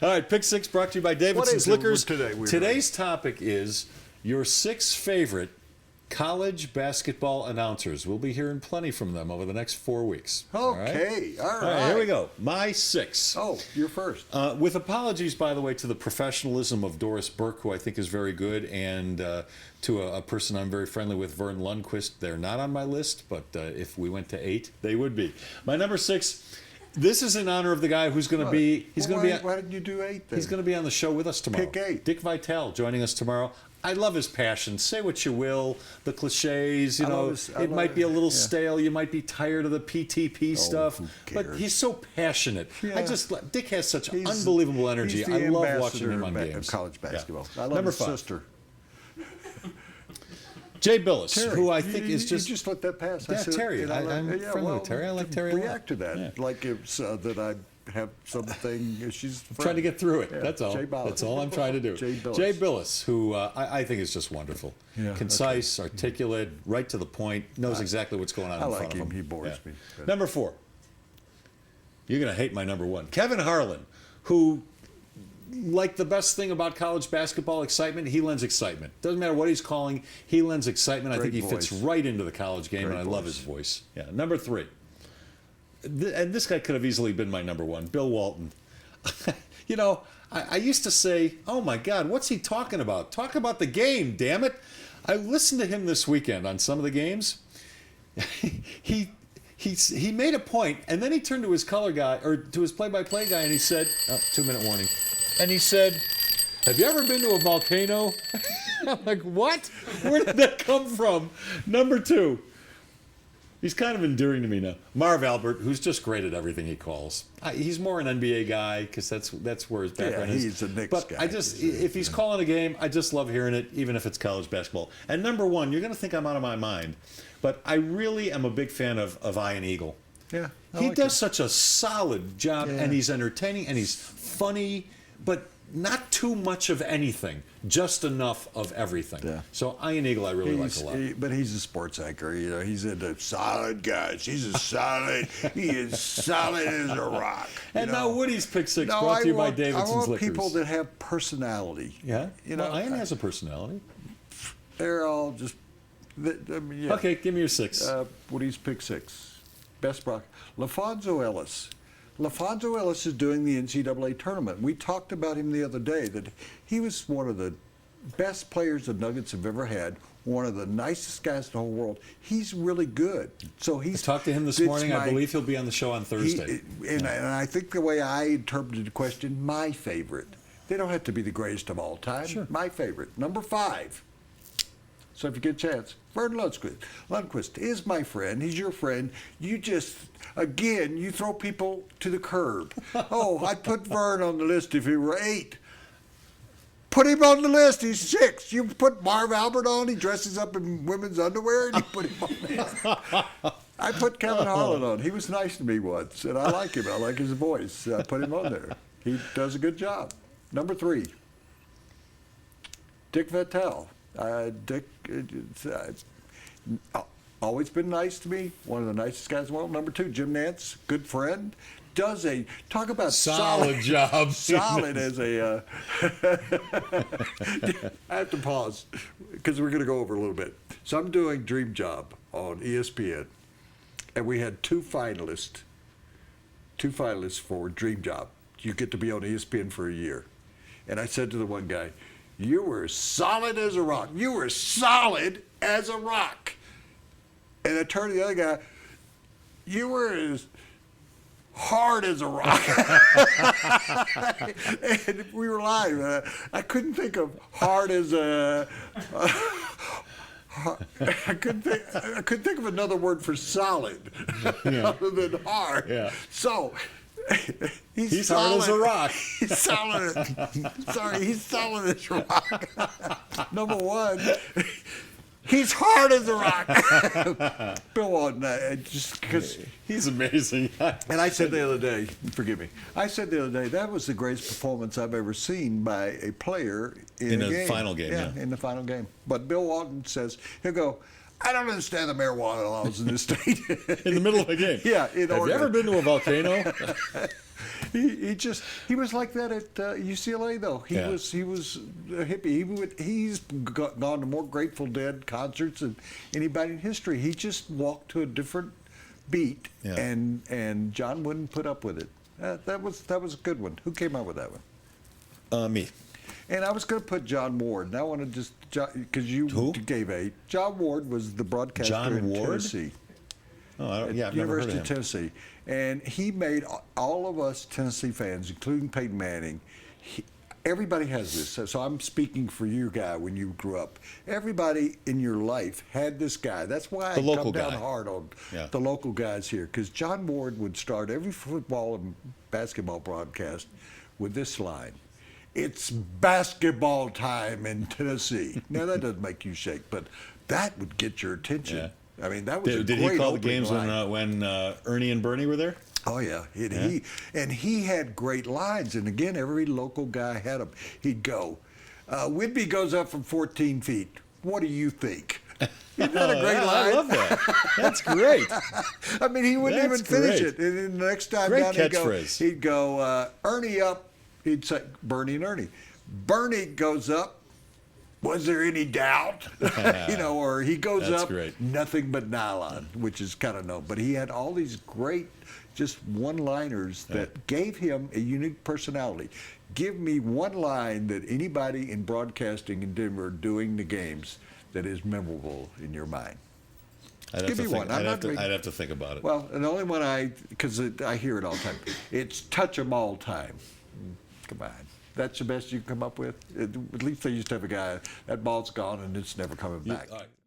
All right, Pick Six brought to you by Davidson's Liquors. Today's topic is your 6 favorite college basketball announcers. We'll be hearing plenty from them over the next 4 weeks. Okay, all right. Here we go. My 6. Oh, you're first. With apologies, by the way, to the professionalism of Doris Burke, who I think is very good, and to a person I'm very friendly with, Vern Lundquist. They're not on my list, but if we went to 8, they would be. My number 6. This is in honor of the guy who's going to be. Why didn't you do 8 then? He's going to be on the show with us tomorrow. Pick 8. Dick Vitale joining us tomorrow. I love his passion. Say what you will, the cliches, it might be a little stale. You might be tired of the PTP stuff, but he's so passionate. Yeah. Dick has such unbelievable energy. He's I love watching him on games. Of college basketball. Yeah. I love his sister. Jay Billis, Terry, who I think is You just let that pass. Yeah, Terry. I'm friendly with Terry. I like Terry a lot. React to that. Yeah. Like it's that I have something. She's trying to get through it. Yeah. That's all. That's all I'm trying to do. Jay Billis, who I think is just wonderful. Yeah, concise, articulate, right to the point, knows exactly what's going on in front of him. He bores me. But. Number 4. You're going to hate my number 1. Kevin Harlan, who, like the best thing about college basketball excitement, he lends excitement. Doesn't matter what he's calling, he lends excitement. I think he fits right into the college game, and I love his voice. Yeah. Number 3. And this guy could have easily been my number 1, Bill Walton. I used to say, oh my God, what's he talking about? Talk about the game, damn it. I listened to him this weekend on some of the games. He made a point, and then he turned to his color guy, or to his play-by-play guy, and he said, 2-minute warning, and he said, have you ever been to a volcano? I'm like, what? Where did that come from? Number 2. He's kind of endearing to me now. Marv Albert, who's just great at everything he calls. He's more an NBA guy because that's where his background is. He's a Knicks guy. But if he's calling a game, I just love hearing it, even if it's college basketball. And number 1, you're going to think I'm out of my mind, but I really am a big fan of Ian Eagle. Yeah, he does such a solid job, and he's entertaining, and he's funny, but not too much of anything, just enough of everything. Yeah. So Ian Eagle I really like a lot. But he's a sports anchor. He's into solid guys. He's a solid. He is solid as a rock. And now Woody's Pick 6 brought to you by Davidson's Liquors. I want people that have personality. Yeah? Ian has a personality. They're all just... Okay, give me your 6. Woody's Pick 6. Best Brock. LaFonso Ellis. LaFonso Ellis is doing the NCAA tournament. We talked about him the other day, that he was one of the best players the Nuggets have ever had, one of the nicest guys in the whole world. He's really good. So I talked to him this morning. I believe he'll be on the show on Thursday. And I think the way I interpreted the question, my favorite. They don't have to be the greatest of all time. Sure. My favorite. Number 5. So if you get a chance, Vern Lundquist is my friend. He's your friend. You just, again, you throw people to the curb. Oh, I'd put Vern on the list if he were 8. Put him on the list. He's 6. You put Marv Albert on. He dresses up in women's underwear, and you put him on there. I put Kevin Harlan on. He was nice to me once, and I like him. I like his voice. I put him on there. He does a good job. Number 3, Dick Vitale. Dick, always been nice to me. One of the nicest guys in the world. Number 2, Jim Nantz, good friend. Talk about solid job. Solid as a. I have to pause because we're going to go over a little bit. So I'm doing Dream Job on ESPN, and we had 2 finalists for Dream Job. You get to be on ESPN for a year. And I said to the one guy, you were solid as a rock. You were solid as a rock. And I turned to the other guy, you were as hard as a rock. And we were live. I couldn't think of hard as a... I couldn't think of another word for solid other than hard. Yeah. So... He's hard as a rock. He's solid. He's solid as a rock. Number 1, he's hard as a rock. Bill Walton, just because he's amazing. And I said the other day, forgive me. I said the other day that was the greatest performance I've ever seen by a player in a game. final game. Yeah, in the final game. But Bill Walton says he'll go, I don't understand the marijuana laws in this state. In the middle of a game. Yeah. Have you ever been to a volcano? He was like that at UCLA though. He Yeah. was a hippie. He's gone to more Grateful Dead concerts than anybody in history. He just walked to a different beat, Yeah. and John wouldn't put up with it. That was a good one. Who came up with that one? Me. And I was going to put John Ward. And I want to just because you Who? gave 8. John Ward was the broadcaster John in Ward? Tennessee. Oh, I've never heard University of of him. Tennessee, and he made all of us Tennessee fans, including Peyton Manning. Everybody has this, so I'm speaking for you, guy. When you grew up, everybody in your life had this guy. That's why I The local come down guy. hard on Yeah. the local guys here, because John Ward would start every football and basketball broadcast with this line: "It's basketball time in Tennessee." Now that doesn't make you shake, but that would get your attention. Yeah. I mean, that was a Did great he call the opening games line. when Ernie and Bernie were there? Oh yeah, he had great lines, and again, every local guy had them. He'd go, "Whitby goes up from 14 feet. What do you think?" Isn't that a great Yeah, line? I love that. That's great. I mean, he wouldn't That's even finish great. it. And then the next time Great down, catchphrase. he'd go, "Ernie up." He'd say, "Bernie and Ernie." Bernie goes up. "Was there any doubt?" Or he goes That's up, great. "Nothing but nylon," which is kind of known. But he had all these great, just one-liners that gave him a unique personality. Give me one line that anybody in broadcasting in Denver doing the games that is memorable in your mind. Give me one. I'd have to think about it. Well, and the only one because I hear it all the time, it's "touch 'em all time." Come on. That's the best you can come up with? At least they used to have a guy, that ball's gone and it's never coming back.